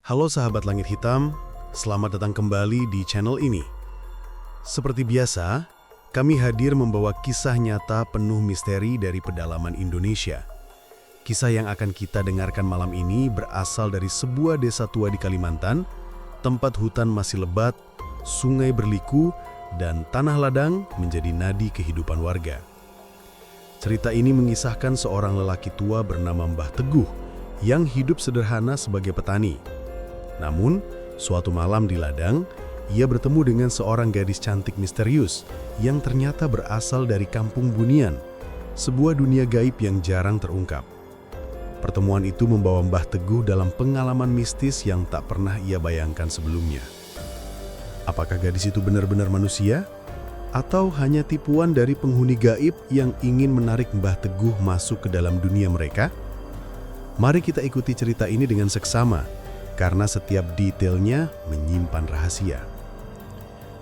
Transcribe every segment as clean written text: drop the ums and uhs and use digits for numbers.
Halo sahabat Langit Hitam, selamat datang kembali di channel ini. Seperti biasa, kami hadir membawa kisah nyata penuh misteri dari pedalaman Indonesia. Kisah yang akan kita dengarkan malam ini berasal dari sebuah desa tua di Kalimantan, tempat hutan masih lebat, sungai berliku, dan tanah ladang menjadi nadi kehidupan warga. Cerita ini mengisahkan seorang lelaki tua bernama Mbah Teguh yang hidup sederhana sebagai petani. Namun, suatu malam di ladang, ia bertemu dengan seorang gadis cantik misterius yang ternyata berasal dari Kampung Bunian, sebuah dunia gaib yang jarang terungkap. Pertemuan itu membawa Mbah Teguh dalam pengalaman mistis yang tak pernah ia bayangkan sebelumnya. Apakah gadis itu benar-benar manusia? Atau hanya tipuan dari penghuni gaib yang ingin menarik Mbah Teguh masuk ke dalam dunia mereka? Mari kita ikuti cerita ini dengan seksama, karena setiap detailnya menyimpan rahasia.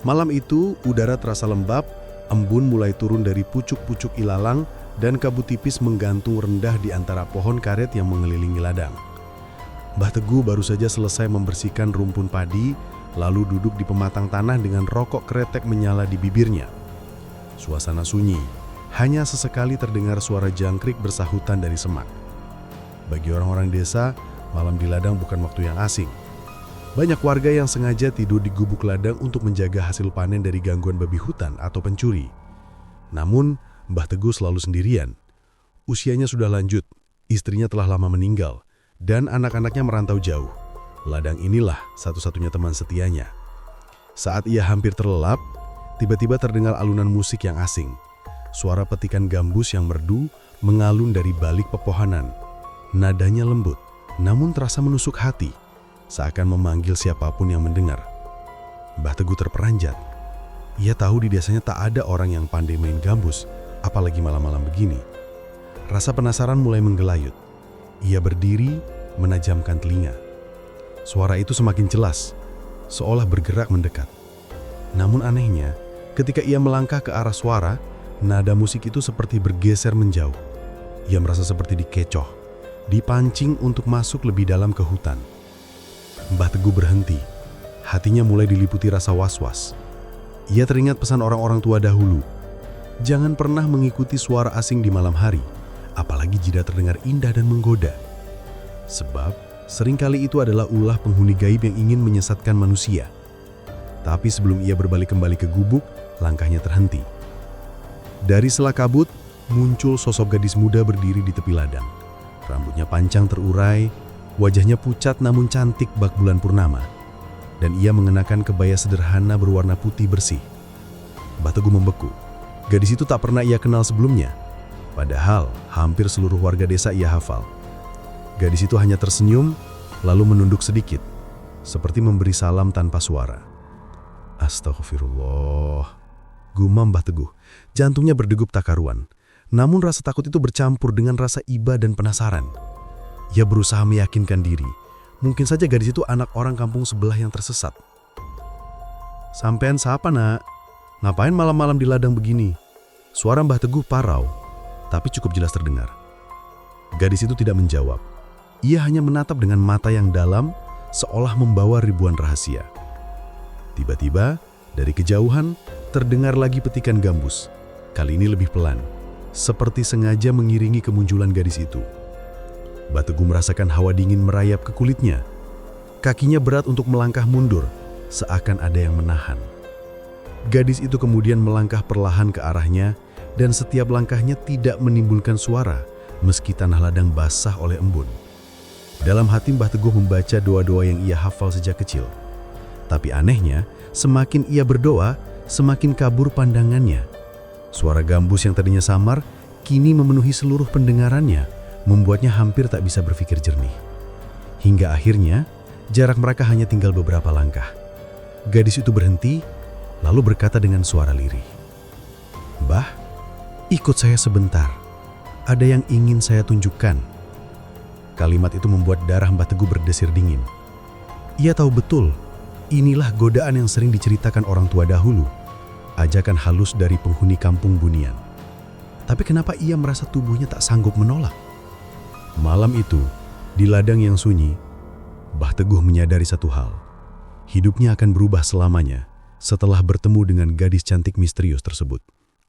Malam itu, udara terasa lembab, embun mulai turun dari pucuk-pucuk ilalang, dan kabut tipis menggantung rendah di antara pohon karet yang mengelilingi ladang. Mbah Teguh baru saja selesai membersihkan rumpun padi, lalu duduk di pematang tanah dengan rokok kretek menyala di bibirnya. Suasana sunyi, hanya sesekali terdengar suara jangkrik bersahutan dari semak. Bagi orang-orang desa, malam di ladang bukan waktu yang asing. Banyak warga yang sengaja tidur di gubuk ladang untuk menjaga hasil panen dari gangguan babi hutan atau pencuri. Namun, Mbah Teguh selalu sendirian. Usianya sudah lanjut, istrinya telah lama meninggal, dan anak-anaknya merantau jauh. Ladang inilah satu-satunya teman setianya. Saat ia hampir terlelap, tiba-tiba terdengar alunan musik yang asing. Suara petikan gambus yang merdu mengalun dari balik pepohonan. Nadanya lembut, namun terasa menusuk hati, seakan memanggil siapapun yang mendengar. Mbah Teguh terperanjat. Ia tahu di desanya tak ada orang yang pandai main gambus, apalagi malam-malam begini. Rasa penasaran mulai menggelayut. Ia berdiri, menajamkan telinga. Suara itu semakin jelas, seolah bergerak mendekat. Namun anehnya, ketika ia melangkah ke arah suara, nada musik itu seperti bergeser menjauh. Ia merasa seperti dikecoh, dipancing untuk masuk lebih dalam ke hutan. Mbah Teguh berhenti. Hatinya mulai diliputi rasa was-was. Ia teringat pesan orang-orang tua dahulu. Jangan pernah mengikuti suara asing di malam hari, apalagi jika terdengar indah dan menggoda. Sebab, seringkali itu adalah ulah penghuni gaib yang ingin menyesatkan manusia. Tapi sebelum ia berbalik kembali ke gubuk, langkahnya terhenti. Dari sela kabut, muncul sosok gadis muda berdiri di tepi ladang. Rambutnya panjang terurai, wajahnya pucat namun cantik bak bulan purnama, dan ia mengenakan kebaya sederhana berwarna putih bersih. Mbah Teguh membeku. Gadis itu tak pernah ia kenal sebelumnya, padahal hampir seluruh warga desa ia hafal. Gadis itu hanya tersenyum, lalu menunduk sedikit, seperti memberi salam tanpa suara. Astagfirullah, gumam Mbah Teguh. Jantungnya berdegup tak karuan. Namun rasa takut itu bercampur dengan rasa iba dan penasaran. Ia berusaha meyakinkan diri. Mungkin saja gadis itu anak orang kampung sebelah yang tersesat. "Sampean siapa, Nak? Ngapain malam-malam di ladang begini?" Suara Mbah Teguh parau, tapi cukup jelas terdengar. Gadis itu tidak menjawab. Ia hanya menatap dengan mata yang dalam, seolah membawa ribuan rahasia. Tiba-tiba, dari kejauhan, terdengar lagi petikan gambus. Kali ini lebih pelan, seperti sengaja mengiringi kemunculan gadis itu. Mbah Teguh merasakan hawa dingin merayap ke kulitnya. Kakinya berat untuk melangkah mundur, seakan ada yang menahan. Gadis itu kemudian melangkah perlahan ke arahnya, dan setiap langkahnya tidak menimbulkan suara, meski tanah ladang basah oleh embun. Dalam hati Mbah Teguh membaca doa-doa yang ia hafal sejak kecil. Tapi anehnya, semakin ia berdoa, semakin kabur pandangannya. Suara gambus yang tadinya samar, kini memenuhi seluruh pendengarannya, membuatnya hampir tak bisa berpikir jernih. Hingga akhirnya, jarak mereka hanya tinggal beberapa langkah. Gadis itu berhenti, lalu berkata dengan suara lirih, "Mbah, ikut saya sebentar. Ada yang ingin saya tunjukkan." Kalimat itu membuat darah Mbah Teguh berdesir dingin. Ia tahu betul, inilah godaan yang sering diceritakan orang tua dahulu, ajakan halus dari penghuni Kampung Bunian. Tapi kenapa ia merasa tubuhnya tak sanggup menolak? Malam itu, di ladang yang sunyi, Mbah Teguh menyadari satu hal. Hidupnya akan berubah selamanya setelah bertemu dengan gadis cantik misterius tersebut.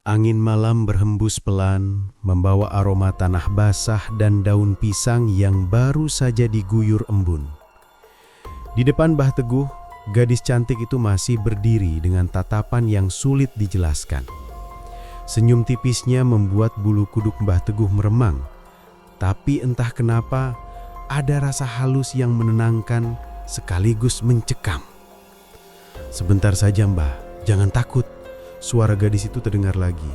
Angin malam berhembus pelan, membawa aroma tanah basah dan daun pisang yang baru saja diguyur embun. Di depan Mbah Teguh, gadis cantik itu masih berdiri dengan tatapan yang sulit dijelaskan. Senyum tipisnya membuat bulu kuduk Mbah Teguh meremang, tapi entah kenapa ada rasa halus yang menenangkan sekaligus mencekam. "Sebentar saja, Mbah, jangan takut." Suara gadis itu terdengar lagi,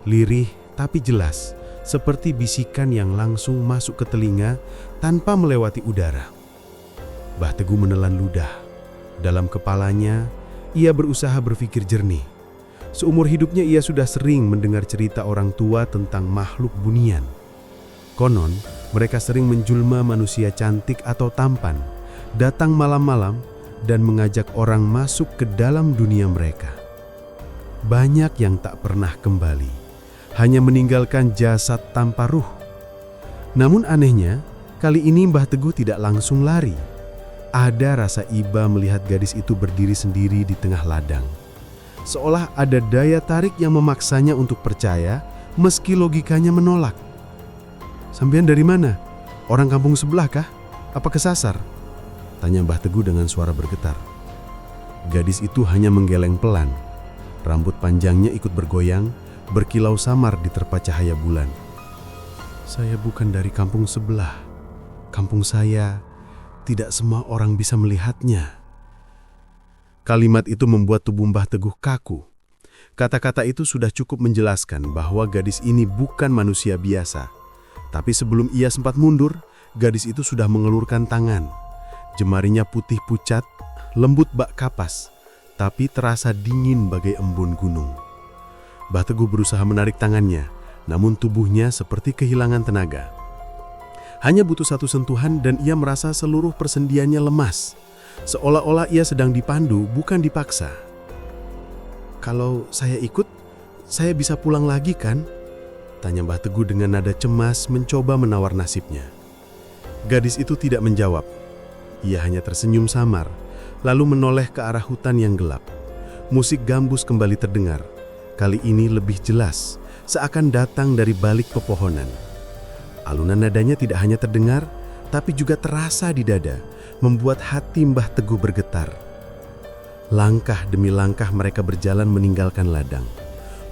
lirih tapi jelas, seperti bisikan yang langsung masuk ke telinga tanpa melewati udara. Mbah Teguh menelan ludah. Dalam kepalanya, ia berusaha berpikir jernih. Seumur hidupnya ia sudah sering mendengar cerita orang tua tentang makhluk bunian. Konon, mereka sering menjulma manusia cantik atau tampan, datang malam-malam dan mengajak orang masuk ke dalam dunia mereka. Banyak yang tak pernah kembali, hanya meninggalkan jasad tanpa ruh. Namun anehnya, kali ini Mbah Teguh tidak langsung lari. Ada rasa iba melihat gadis itu berdiri sendiri di tengah ladang. Seolah ada daya tarik yang memaksanya untuk percaya, meski logikanya menolak. "Sampean dari mana? Orang kampung sebelah kah? Apa kesasar?" tanya Mbah Teguh dengan suara bergetar. Gadis itu hanya menggeleng pelan. Rambut panjangnya ikut bergoyang, berkilau samar diterpa cahaya bulan. "Saya bukan dari kampung sebelah. Kampung saya, tidak semua orang bisa melihatnya." Kalimat itu membuat tubuh Mbah Teguh kaku. Kata-kata itu sudah cukup menjelaskan bahwa gadis ini bukan manusia biasa. Tapi sebelum ia sempat mundur, gadis itu sudah mengelurkan tangan. Jemarinya putih pucat, lembut bak kapas, tapi terasa dingin bagai embun gunung. Mbah Teguh berusaha menarik tangannya, namun tubuhnya seperti kehilangan tenaga. Hanya butuh satu sentuhan dan ia merasa seluruh persendiannya lemas, seolah-olah ia sedang dipandu, bukan dipaksa. "Kalau saya ikut, saya bisa pulang lagi kan?" tanya Mbah Teguh dengan nada cemas mencoba menawar nasibnya. Gadis itu tidak menjawab. Ia hanya tersenyum samar, lalu menoleh ke arah hutan yang gelap. Musik gambus kembali terdengar. Kali ini lebih jelas, seakan datang dari balik pepohonan. Alunan nadanya tidak hanya terdengar, tapi juga terasa di dada, membuat hati Mbah Teguh bergetar. Langkah demi langkah mereka berjalan meninggalkan ladang.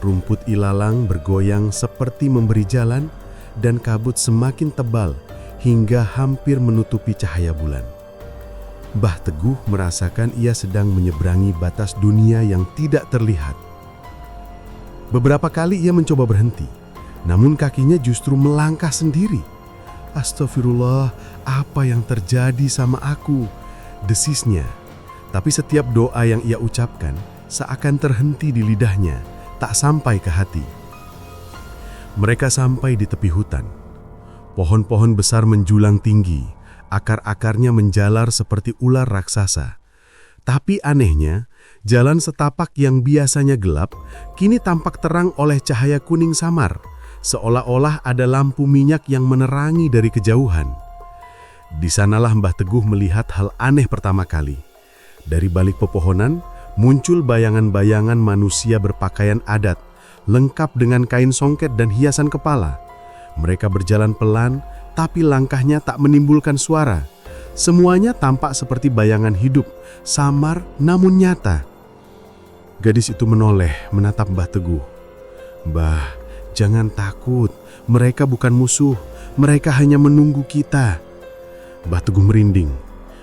Rumput ilalang bergoyang seperti memberi jalan, dan kabut semakin tebal hingga hampir menutupi cahaya bulan. Mbah Teguh merasakan ia sedang menyeberangi batas dunia yang tidak terlihat. Beberapa kali ia mencoba berhenti, namun kakinya justru melangkah sendiri. "Astagfirullah, apa yang terjadi sama aku?" desisnya. Tapi setiap doa yang ia ucapkan seakan terhenti di lidahnya, tak sampai ke hati. Mereka sampai di tepi hutan. Pohon-pohon besar menjulang tinggi. Akar-akarnya menjalar seperti ular raksasa. Tapi anehnya, jalan setapak yang biasanya gelap, kini tampak terang oleh cahaya kuning samar, seolah-olah ada lampu minyak yang menerangi dari kejauhan. Di sanalah Mbah Teguh melihat hal aneh pertama kali. Dari balik pepohonan, muncul bayangan-bayangan manusia berpakaian adat, lengkap dengan kain songket dan hiasan kepala. Mereka berjalan pelan, tapi langkahnya tak menimbulkan suara. Semuanya tampak seperti bayangan hidup, samar namun nyata. Gadis itu menoleh menatap Mbah Teguh. "Mbah, jangan takut. Mereka bukan musuh. Mereka hanya menunggu kita." Mbah Teguh merinding.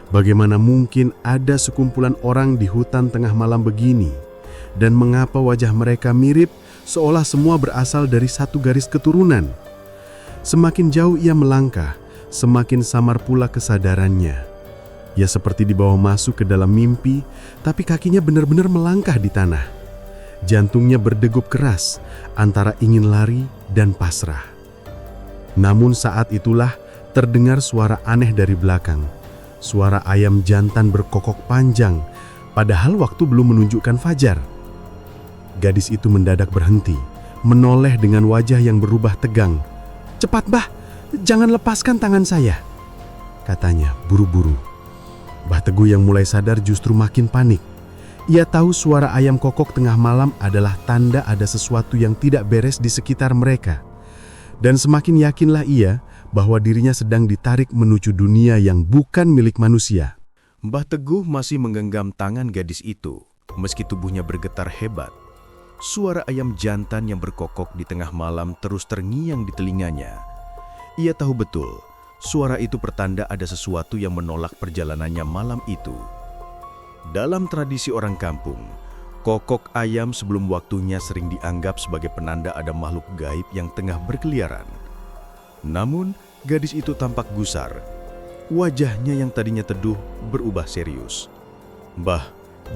Bagaimana mungkin ada sekumpulan orang di hutan tengah malam begini? Dan mengapa wajah mereka mirip, seolah semua berasal dari satu garis keturunan? Semakin jauh ia melangkah, semakin samar pula kesadarannya. Ia seperti dibawa masuk ke dalam mimpi, tapi kakinya benar-benar melangkah di tanah. Jantungnya berdegup keras, antara ingin lari dan pasrah. Namun saat itulah terdengar suara aneh dari belakang. Suara ayam jantan berkokok panjang, padahal waktu belum menunjukkan fajar. Gadis itu mendadak berhenti, menoleh dengan wajah yang berubah tegang. "Cepat, Mbah, jangan lepaskan tangan saya," katanya buru-buru. Mbah Teguh yang mulai sadar justru makin panik. Ia tahu suara ayam kokok tengah malam adalah tanda ada sesuatu yang tidak beres di sekitar mereka. Dan semakin yakinlah ia bahwa dirinya sedang ditarik menuju dunia yang bukan milik manusia. Mbah Teguh masih menggenggam tangan gadis itu, meski tubuhnya bergetar hebat. Suara ayam jantan yang berkokok di tengah malam terus terngiang di telinganya. Ia tahu betul, suara itu pertanda ada sesuatu yang menolak perjalanannya malam itu. Dalam tradisi orang kampung, kokok ayam sebelum waktunya sering dianggap sebagai penanda ada makhluk gaib yang tengah berkeliaran. Namun, gadis itu tampak gusar. Wajahnya yang tadinya teduh berubah serius. "Mbah,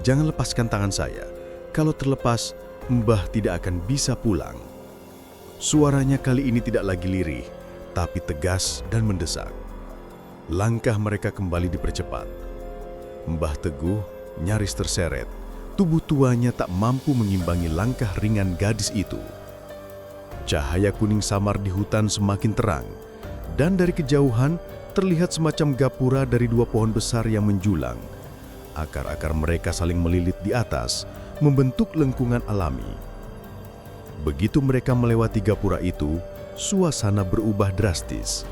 jangan lepaskan tangan saya. Kalau terlepas, Mbah tidak akan bisa pulang." Suaranya kali ini tidak lagi lirih, tapi tegas dan mendesak. Langkah mereka kembali dipercepat. Mbah Teguh nyaris terseret. Tubuh tuanya tak mampu mengimbangi langkah ringan gadis itu. Cahaya kuning samar di hutan semakin terang, dan dari kejauhan terlihat semacam gapura dari dua pohon besar yang menjulang. Akar-akar mereka saling melilit di atas, membentuk lengkungan alami. Begitu mereka melewati gapura itu, suasana berubah drastis.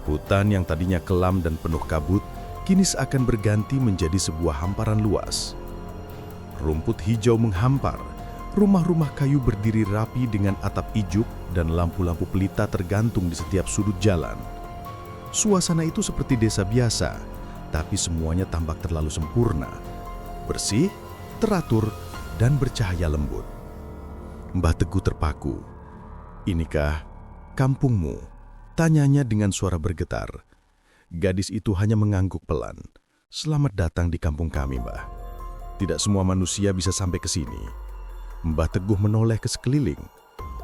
Hutan yang tadinya kelam dan penuh kabut, kini seakan berganti menjadi sebuah hamparan luas. Rumput hijau menghampar, rumah-rumah kayu berdiri rapi dengan atap ijuk dan lampu-lampu pelita tergantung di setiap sudut jalan. Suasana itu seperti desa biasa, tapi semuanya tampak terlalu sempurna, bersih, teratur, dan bercahaya lembut. Mbah Teguh terpaku. "Inikah kampungmu?" tanyanya dengan suara bergetar. Gadis itu hanya mengangguk pelan. "Selamat datang di kampung kami, Mbah. Tidak semua manusia bisa sampai ke sini." Mbah Teguh menoleh ke sekeliling.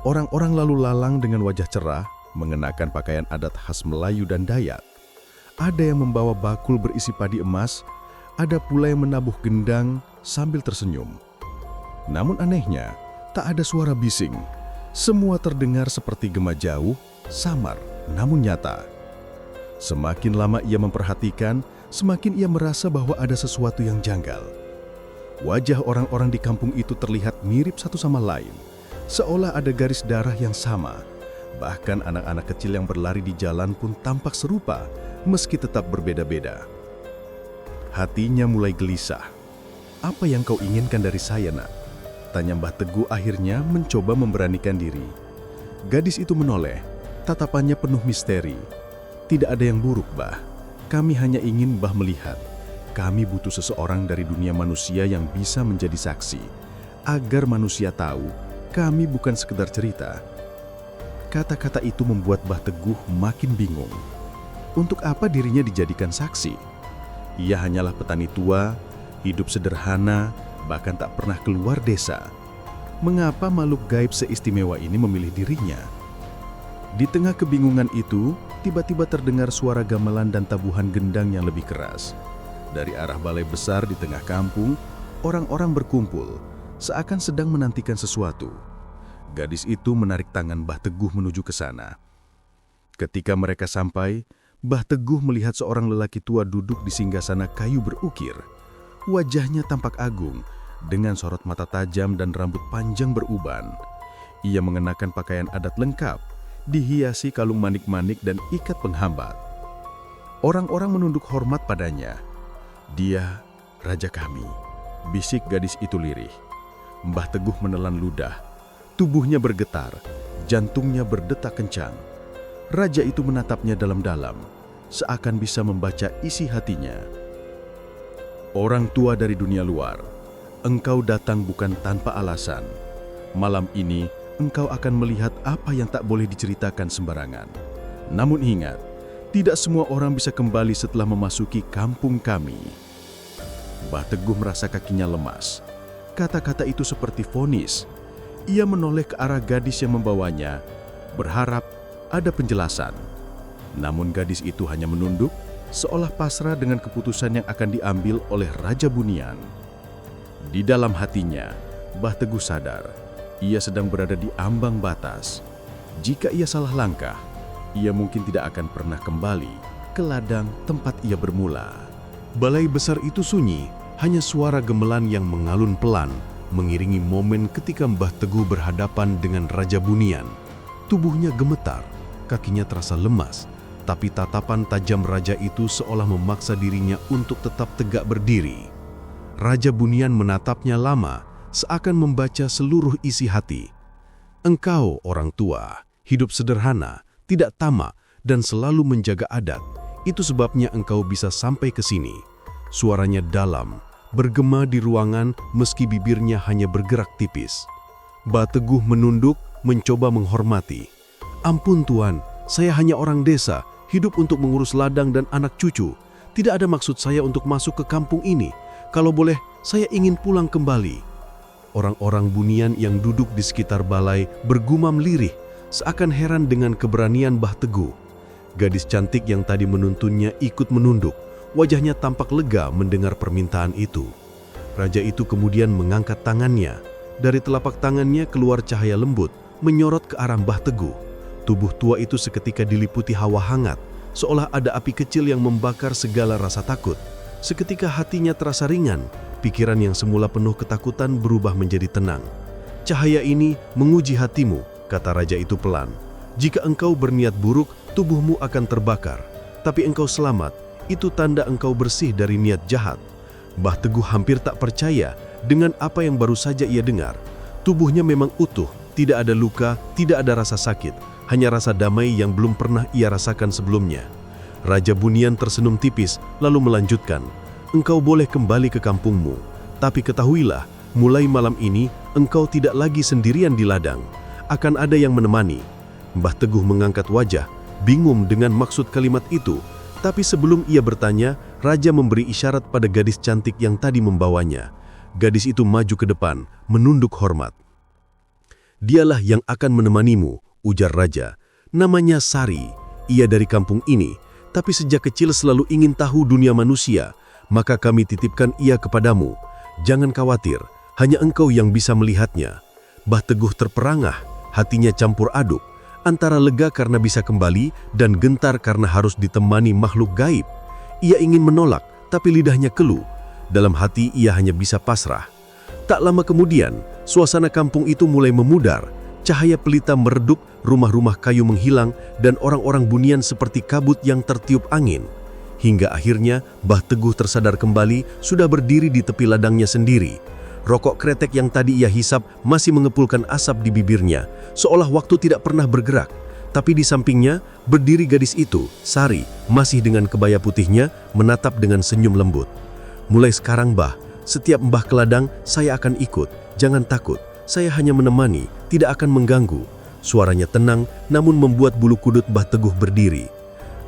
Orang-orang lalu lalang dengan wajah cerah, mengenakan pakaian adat khas Melayu dan Dayak. Ada yang membawa bakul berisi padi emas, ada pula yang menabuh gendang sambil tersenyum. Namun anehnya, tak ada suara bising. Semua terdengar seperti gema jauh, samar, namun nyata. Semakin lama ia memperhatikan, semakin ia merasa bahwa ada sesuatu yang janggal. Wajah orang-orang di kampung itu terlihat mirip satu sama lain, seolah ada garis darah yang sama. Bahkan anak-anak kecil yang berlari di jalan pun tampak serupa, meski tetap berbeda-beda. Hatinya mulai gelisah. "Apa yang kau inginkan dari saya, Nak?" tanya Mbah Teguh akhirnya mencoba memberanikan diri. Gadis itu menoleh, tatapannya penuh misteri. "Tidak ada yang buruk, Mbah. Kami hanya ingin Mbah melihat. Kami butuh seseorang dari dunia manusia yang bisa menjadi saksi, agar manusia tahu kami bukan sekedar cerita." Kata-kata itu membuat Mbah Teguh makin bingung. Untuk apa dirinya dijadikan saksi? Ia hanyalah petani tua, hidup sederhana, bahkan tak pernah keluar desa. Mengapa makhluk gaib seistimewa ini memilih dirinya? Di tengah kebingungan itu, tiba-tiba terdengar suara gamelan dan tabuhan gendang yang lebih keras. Dari arah balai besar di tengah kampung, orang-orang berkumpul, seakan sedang menantikan sesuatu. Gadis itu menarik tangan Mbah Teguh menuju ke sana. Ketika mereka sampai, Mbah Teguh melihat seorang lelaki tua duduk di singgasana kayu berukir. Wajahnya tampak agung, dengan sorot mata tajam dan rambut panjang beruban. Ia mengenakan pakaian adat lengkap, dihiasi kalung manik-manik dan ikat penghambat. Orang-orang menunduk hormat padanya. "Dia raja kami," bisik gadis itu lirih. Mbah Teguh menelan ludah. Tubuhnya bergetar, jantungnya berdetak kencang. Raja itu menatapnya dalam-dalam, seakan bisa membaca isi hatinya. "Orang tua dari dunia luar, engkau datang bukan tanpa alasan. Malam ini, engkau akan melihat apa yang tak boleh diceritakan sembarangan. Namun ingat, tidak semua orang bisa kembali setelah memasuki kampung kami." Mbah Teguh merasa kakinya lemas. Kata-kata itu seperti vonis. Ia menoleh ke arah gadis yang membawanya, berharap ada penjelasan. Namun gadis itu hanya menunduk, seolah pasrah dengan keputusan yang akan diambil oleh Raja Bunian. Di dalam hatinya, Mbah Teguh sadar, ia sedang berada di ambang batas. Jika ia salah langkah, ia mungkin tidak akan pernah kembali ke ladang tempat ia bermula. Balai besar itu sunyi, hanya suara gemelan yang mengalun pelan, mengiringi momen ketika Mbah Teguh berhadapan dengan Raja Bunian. Tubuhnya gemetar, kakinya terasa lemas, tapi tatapan tajam raja itu seolah memaksa dirinya untuk tetap tegak berdiri. Raja Bunian menatapnya lama, seakan membaca seluruh isi hati. "Engkau orang tua, hidup sederhana, tidak tamak, dan selalu menjaga adat. Itu sebabnya engkau bisa sampai ke sini." Suaranya dalam, bergema di ruangan meski bibirnya hanya bergerak tipis. Mbah Teguh menunduk, mencoba menghormati. "Ampun Tuan, saya hanya orang desa, hidup untuk mengurus ladang dan anak cucu. Tidak ada maksud saya untuk masuk ke kampung ini. Kalau boleh, saya ingin pulang kembali." Orang-orang Bunian yang duduk di sekitar balai bergumam lirih, seakan heran dengan keberanian Mbah Teguh. Gadis cantik yang tadi menuntunnya ikut menunduk, wajahnya tampak lega mendengar permintaan itu. Raja itu kemudian mengangkat tangannya. Dari telapak tangannya keluar cahaya lembut, menyorot ke arah Mbah Teguh. Tubuh tua itu seketika diliputi hawa hangat, seolah ada api kecil yang membakar segala rasa takut. Seketika hatinya terasa ringan, pikiran yang semula penuh ketakutan berubah menjadi tenang. "Cahaya ini menguji hatimu," kata raja itu pelan. "Jika engkau berniat buruk, tubuhmu akan terbakar. Tapi engkau selamat, itu tanda engkau bersih dari niat jahat." Mbah Teguh hampir tak percaya dengan apa yang baru saja ia dengar. Tubuhnya memang utuh, tidak ada luka, tidak ada rasa sakit, hanya rasa damai yang belum pernah ia rasakan sebelumnya. Raja Bunian tersenyum tipis, lalu melanjutkan, "Engkau boleh kembali ke kampungmu, tapi ketahuilah, mulai malam ini engkau tidak lagi sendirian di ladang. Akan ada yang menemani." Mbah Teguh mengangkat wajah, bingung dengan maksud kalimat itu. Tapi sebelum ia bertanya, raja memberi isyarat pada gadis cantik yang tadi membawanya. Gadis itu maju ke depan, menunduk hormat. "Dialah yang akan menemanimu," ujar raja. "Namanya Sari. Ia dari kampung ini, tapi sejak kecil selalu ingin tahu dunia manusia, maka kami titipkan ia kepadamu. Jangan khawatir, hanya engkau yang bisa melihatnya." Mbah Teguh terperangah, hatinya campur aduk, antara lega karena bisa kembali dan gentar karena harus ditemani makhluk gaib. Ia ingin menolak, tapi lidahnya keluh. Dalam hati ia hanya bisa pasrah. Tak lama kemudian, suasana kampung itu mulai memudar. Cahaya pelita meredup, rumah-rumah kayu menghilang, dan orang-orang Bunian seperti kabut yang tertiup angin. Hingga akhirnya, Mbah Teguh tersadar kembali, sudah berdiri di tepi ladangnya sendiri. Rokok kretek yang tadi ia hisap masih mengepulkan asap di bibirnya, seolah waktu tidak pernah bergerak. Tapi di sampingnya, berdiri gadis itu, Sari, masih dengan kebaya putihnya, menatap dengan senyum lembut. "Mulai sekarang, Mbah, setiap Mbah ke ladang, saya akan ikut. Jangan takut, saya hanya menemani, tidak akan mengganggu." Suaranya tenang, namun membuat bulu kudut Mbah Teguh berdiri.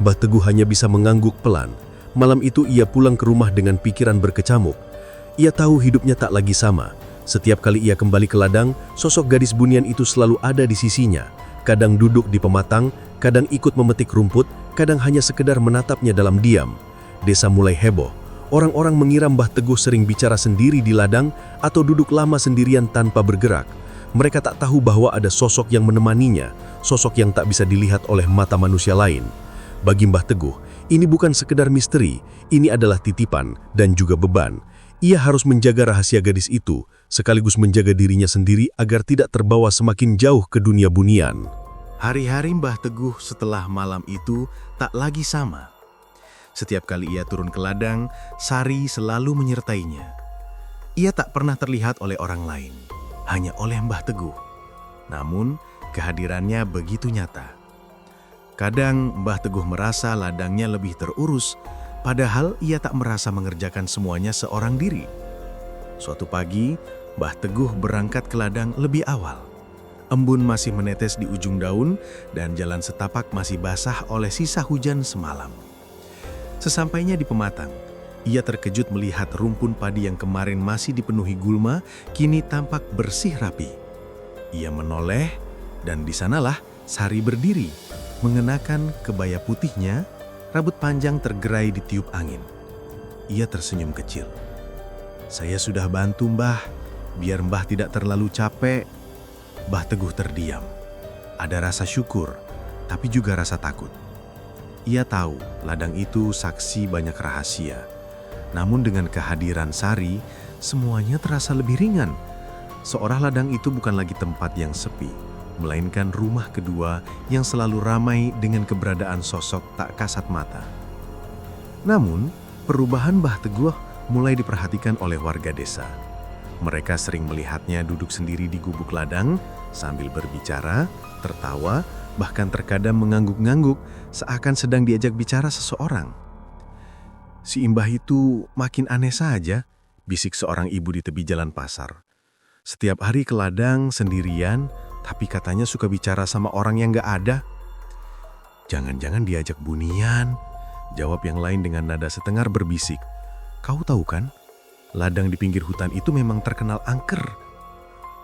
Mbah Teguh hanya bisa mengangguk pelan. Malam itu ia pulang ke rumah dengan pikiran berkecamuk. Ia tahu hidupnya tak lagi sama. Setiap kali ia kembali ke ladang, sosok gadis Bunian itu selalu ada di sisinya. Kadang duduk di pematang, kadang ikut memetik rumput, kadang hanya sekedar menatapnya dalam diam. Desa mulai heboh. Orang-orang mengira Mbah Teguh sering bicara sendiri di ladang atau duduk lama sendirian tanpa bergerak. Mereka tak tahu bahwa ada sosok yang menemaninya, sosok yang tak bisa dilihat oleh mata manusia lain. Bagi Mbah Teguh, ini bukan sekedar misteri, ini adalah titipan dan juga beban. Ia harus menjaga rahasia gadis itu, sekaligus menjaga dirinya sendiri agar tidak terbawa semakin jauh ke dunia Bunian. Hari-hari Mbah Teguh setelah malam itu tak lagi sama. Setiap kali ia turun ke ladang, Sari selalu menyertainya. Ia tak pernah terlihat oleh orang lain, hanya oleh Mbah Teguh. Namun, kehadirannya begitu nyata. Kadang Mbah Teguh merasa ladangnya lebih terurus, padahal ia tak merasa mengerjakan semuanya seorang diri. Suatu pagi, Mbah Teguh berangkat ke ladang lebih awal. Embun masih menetes di ujung daun dan jalan setapak masih basah oleh sisa hujan semalam. Sesampainya di pematang, ia terkejut melihat rumpun padi yang kemarin masih dipenuhi gulma kini tampak bersih rapi. Ia menoleh dan di sanalah Sari berdiri, mengenakan kebaya putihnya. Rambut panjang tergerai ditiup angin. Ia tersenyum kecil. "Saya sudah bantu Mbah, biar Mbah tidak terlalu capek." Mbah Teguh terdiam. Ada rasa syukur, tapi juga rasa takut. Ia tahu ladang itu saksi banyak rahasia. Namun dengan kehadiran Sari, semuanya terasa lebih ringan. Seorang ladang itu bukan lagi tempat yang sepi, melainkan rumah kedua yang selalu ramai dengan keberadaan sosok tak kasat mata. Namun, perubahan Mbah Teguh mulai diperhatikan oleh warga desa. Mereka sering melihatnya duduk sendiri di gubuk ladang sambil berbicara, tertawa, bahkan terkadang mengangguk-ngangguk seakan sedang diajak bicara seseorang. "Si Imbah itu makin aneh saja," bisik seorang ibu di tepi jalan pasar. "Setiap hari ke ladang sendirian, tapi katanya suka bicara sama orang yang gak ada." "Jangan-jangan diajak bunian," jawab yang lain dengan nada setengar berbisik. "Kau tahu kan, ladang di pinggir hutan itu memang terkenal angker."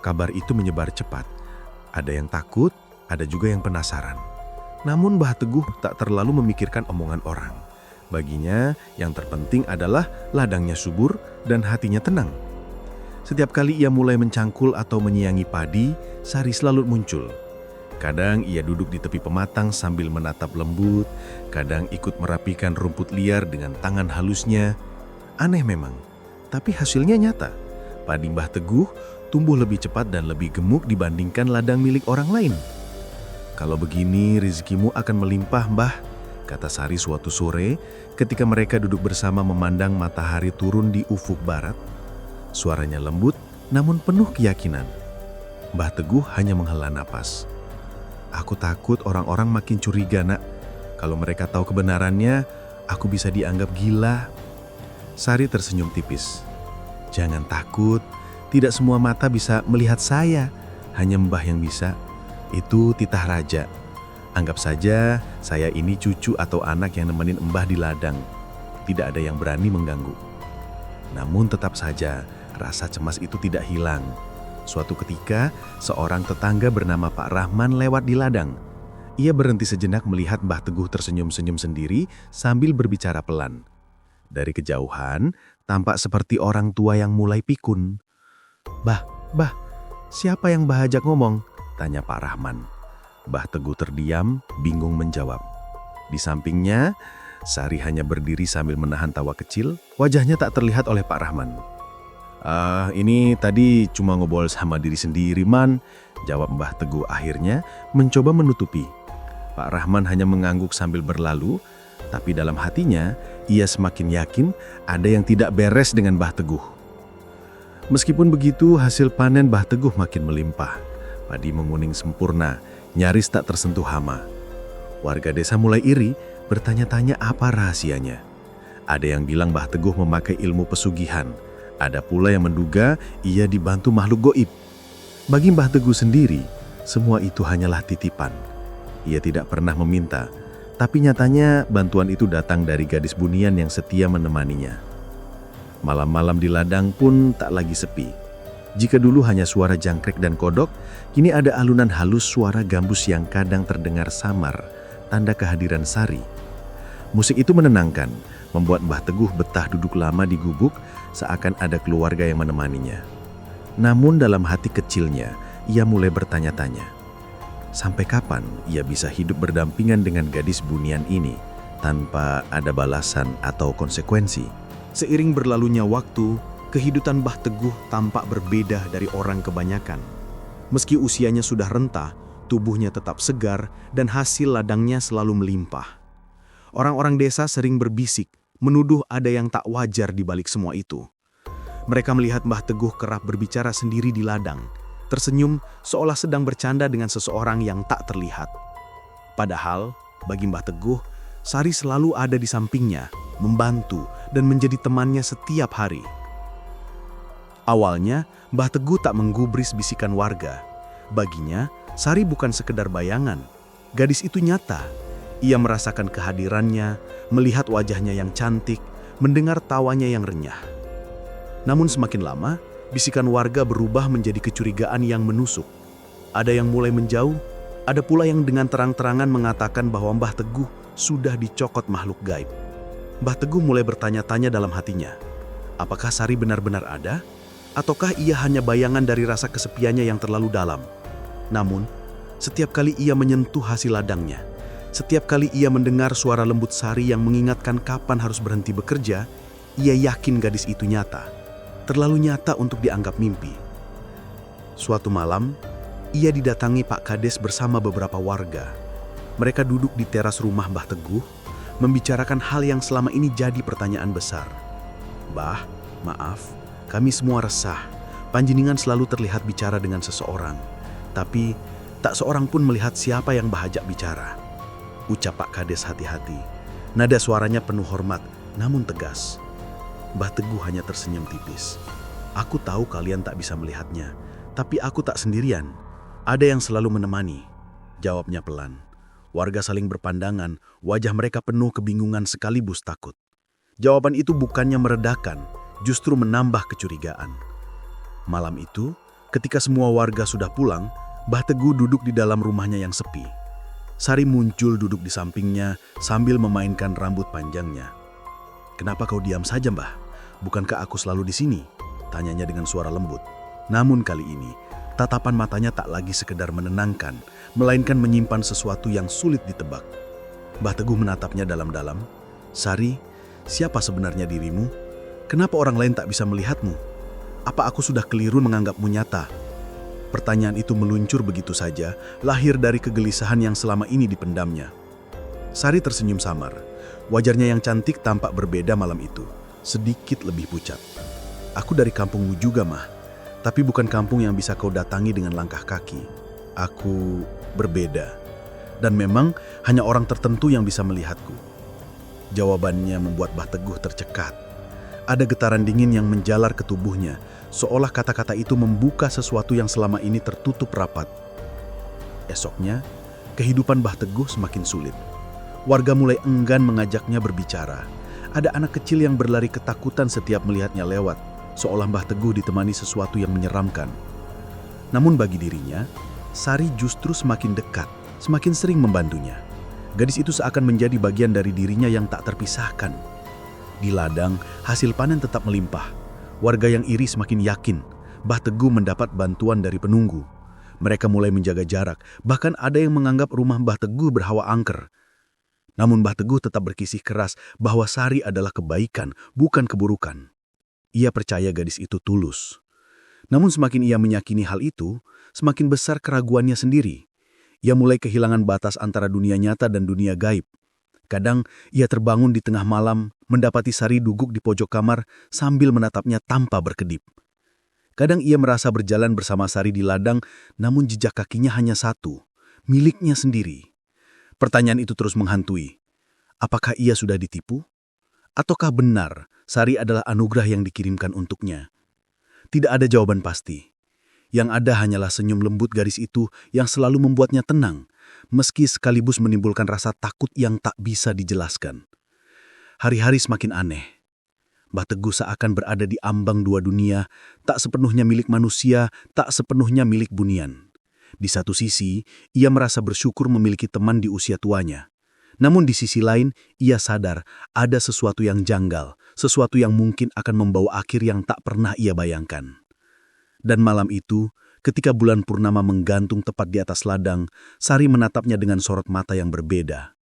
Kabar itu menyebar cepat. Ada yang takut, ada juga yang penasaran. Namun Mbah Teguh tak terlalu memikirkan omongan orang. Baginya, yang terpenting adalah ladangnya subur dan hatinya tenang. Setiap kali ia mulai mencangkul atau menyiangi padi, Sari selalu muncul. Kadang ia duduk di tepi pematang sambil menatap lembut, kadang ikut merapikan rumput liar dengan tangan halusnya. Aneh memang, tapi hasilnya nyata. Padi Mbah Teguh tumbuh lebih cepat dan lebih gemuk dibandingkan ladang milik orang lain. "Kalau begini, rezekimu akan melimpah, Mbah," kata Sari suatu sore ketika mereka duduk bersama memandang matahari turun di ufuk barat. Suaranya lembut namun penuh keyakinan. Mbah Teguh hanya menghela napas. "Aku takut orang-orang makin curiga, Nak. Kalau mereka tahu kebenarannya, aku bisa dianggap gila." Sari tersenyum tipis. "Jangan takut, tidak semua mata bisa melihat saya. Hanya Mbah yang bisa. Itu titah raja. Anggap saja saya ini cucu atau anak yang nemenin Mbah di ladang. Tidak ada yang berani mengganggu." Namun tetap saja, rasa cemas itu tidak hilang. Suatu ketika, seorang tetangga bernama Pak Rahman lewat di ladang. Ia berhenti sejenak melihat Mbah Teguh tersenyum-senyum sendiri sambil berbicara pelan. Dari kejauhan, tampak seperti orang tua yang mulai pikun. Bah, siapa yang Mbah ajak ngomong?" tanya Pak Rahman. Mbah Teguh terdiam, bingung menjawab. Di sampingnya, Sari hanya berdiri sambil menahan tawa kecil, wajahnya tak terlihat oleh Pak Rahman. Ini tadi cuma ngobrol sama diri sendiri, Man," jawab Mbah Teguh akhirnya, mencoba menutupi. Pak Rahman hanya mengangguk sambil berlalu, tapi dalam hatinya, ia semakin yakin ada yang tidak beres dengan Mbah Teguh. Meskipun begitu, hasil panen Mbah Teguh makin melimpah. Padi menguning sempurna, nyaris tak tersentuh hama. Warga desa mulai iri, bertanya-tanya apa rahasianya. Ada yang bilang Mbah Teguh memakai ilmu pesugihan. Ada pula yang menduga ia dibantu makhluk goib. Bagi Mbah Teguh sendiri, semua itu hanyalah titipan. Ia tidak pernah meminta, tapi nyatanya bantuan itu datang dari gadis bunian yang setia menemaninya. Malam-malam di ladang pun tak lagi sepi. Jika dulu hanya suara jangkrik dan kodok, kini ada alunan halus suara gambus yang kadang terdengar samar, tanda kehadiran Sari. Musik itu menenangkan, membuat Mbah Teguh betah duduk lama di gubuk, seakan ada keluarga yang menemaninya. Namun dalam hati kecilnya, ia mulai bertanya-tanya. Sampai kapan ia bisa hidup berdampingan dengan gadis bunian ini, tanpa ada balasan atau konsekuensi? Seiring berlalunya waktu, kehidupan Mbah Teguh tampak berbeda dari orang kebanyakan. Meski usianya sudah renta, tubuhnya tetap segar dan hasil ladangnya selalu melimpah. Orang-orang desa sering berbisik, menuduh ada yang tak wajar di balik semua itu. Mereka melihat Mbah Teguh kerap berbicara sendiri di ladang, tersenyum seolah sedang bercanda dengan seseorang yang tak terlihat. Padahal, bagi Mbah Teguh, Sari selalu ada di sampingnya, membantu dan menjadi temannya setiap hari. Awalnya, Mbah Teguh tak menggubris bisikan warga. Baginya, Sari bukan sekedar bayangan. Gadis itu nyata. Ia merasakan kehadirannya, melihat wajahnya yang cantik, mendengar tawanya yang renyah. Namun semakin lama, bisikan warga berubah menjadi kecurigaan yang menusuk. Ada yang mulai menjauh, ada pula yang dengan terang-terangan mengatakan bahwa Mbah Teguh sudah dicokot makhluk gaib. Mbah Teguh mulai bertanya-tanya dalam hatinya, apakah Sari benar-benar ada? Ataukah ia hanya bayangan dari rasa kesepiannya yang terlalu dalam? Namun, setiap kali ia menyentuh hasil ladangnya, setiap kali ia mendengar suara lembut Sari yang mengingatkan kapan harus berhenti bekerja, Ia yakin gadis itu nyata, terlalu nyata untuk dianggap mimpi. Suatu malam, ia didatangi Pak Kades bersama beberapa warga. Mereka duduk di teras rumah Mbah Teguh, membicarakan hal yang selama ini jadi pertanyaan besar. "Mbah, maaf, kami semua resah. Panjenengan selalu terlihat bicara dengan seseorang, tapi tak seorang pun melihat siapa yang Mbah ajak bicara," ucap Pak Kades hati-hati. Nada suaranya penuh hormat, namun tegas. Mbah Teguh hanya tersenyum tipis. "Aku tahu kalian tak bisa melihatnya, tapi aku tak sendirian. Ada yang selalu menemani," jawabnya pelan. Warga saling berpandangan, wajah mereka penuh kebingungan sekaligus takut. Jawaban itu bukannya meredakan, justru menambah kecurigaan. Malam itu, ketika semua warga sudah pulang, Mbah Teguh duduk di dalam rumahnya yang sepi. Sari muncul duduk di sampingnya sambil memainkan rambut panjangnya. "Kenapa kau diam saja, Mbah? Bukankah aku selalu di sini?" tanyanya dengan suara lembut. Namun kali ini, tatapan matanya tak lagi sekedar menenangkan, melainkan menyimpan sesuatu yang sulit ditebak. Mbah Teguh menatapnya dalam-dalam. "Sari, siapa sebenarnya dirimu? Kenapa orang lain tak bisa melihatmu? Apa aku sudah keliru menganggapmu nyata?" Pertanyaan itu meluncur begitu saja, lahir dari kegelisahan yang selama ini dipendamnya. Sari tersenyum samar. Wajahnya yang cantik tampak berbeda malam itu, sedikit lebih pucat. "Aku dari kampungmu juga, Mah. Tapi bukan kampung yang bisa kau datangi dengan langkah kaki. Aku berbeda. Dan memang hanya orang tertentu yang bisa melihatku." Jawabannya membuat Mbah Teguh tercekat. Ada getaran dingin yang menjalar ke tubuhnya, seolah kata-kata itu membuka sesuatu yang selama ini tertutup rapat. Esoknya, kehidupan Mbah Teguh semakin sulit. Warga mulai enggan mengajaknya berbicara. Ada anak kecil yang berlari ketakutan setiap melihatnya lewat, seolah Mbah Teguh ditemani sesuatu yang menyeramkan. Namun bagi dirinya, Sari justru semakin dekat, semakin sering membantunya. Gadis itu seakan menjadi bagian dari dirinya yang tak terpisahkan. Di ladang, hasil panen tetap melimpah. Warga yang iri semakin yakin Mbah Teguh mendapat bantuan dari penunggu. Mereka mulai menjaga jarak, bahkan ada yang menganggap rumah Mbah Teguh berhawa angker. Namun Mbah Teguh tetap berkisih keras bahwa Sari adalah kebaikan, bukan keburukan. Ia percaya gadis itu tulus. Namun semakin ia meyakini hal itu, semakin besar keraguannya sendiri. Ia mulai kehilangan batas antara dunia nyata dan dunia gaib. Kadang ia terbangun di tengah malam, mendapati Sari duduk di pojok kamar sambil menatapnya tanpa berkedip. Kadang ia merasa berjalan bersama Sari di ladang, namun jejak kakinya hanya satu, miliknya sendiri. Pertanyaan itu terus menghantui. Apakah ia sudah ditipu? Ataukah benar Sari adalah anugerah yang dikirimkan untuknya? Tidak ada jawaban pasti. Yang ada hanyalah senyum lembut gadis itu yang selalu membuatnya tenang, meski sekaligus menimbulkan rasa takut yang tak bisa dijelaskan. Hari-hari semakin aneh. Mbah Teguh seakan berada di ambang dua dunia, tak sepenuhnya milik manusia, tak sepenuhnya milik bunian. Di satu sisi, ia merasa bersyukur memiliki teman di usia tuanya. Namun di sisi lain, ia sadar ada sesuatu yang janggal, sesuatu yang mungkin akan membawa akhir yang tak pernah ia bayangkan. Dan malam itu, ketika bulan purnama menggantung tepat di atas ladang, Sari menatapnya dengan sorot mata yang berbeda.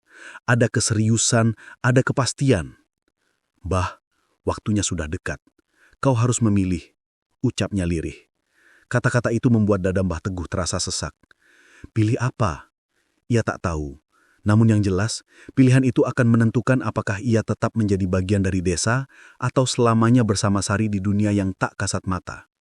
Ada keseriusan, ada kepastian. "Mbah, waktunya sudah dekat. Kau harus memilih," ucapnya lirih. Kata-kata itu membuat dada Mbah Teguh terasa sesak. Pilih apa? Ia tak tahu. Namun yang jelas, pilihan itu akan menentukan apakah ia tetap menjadi bagian dari desa atau selamanya bersama Sari di dunia yang tak kasat mata.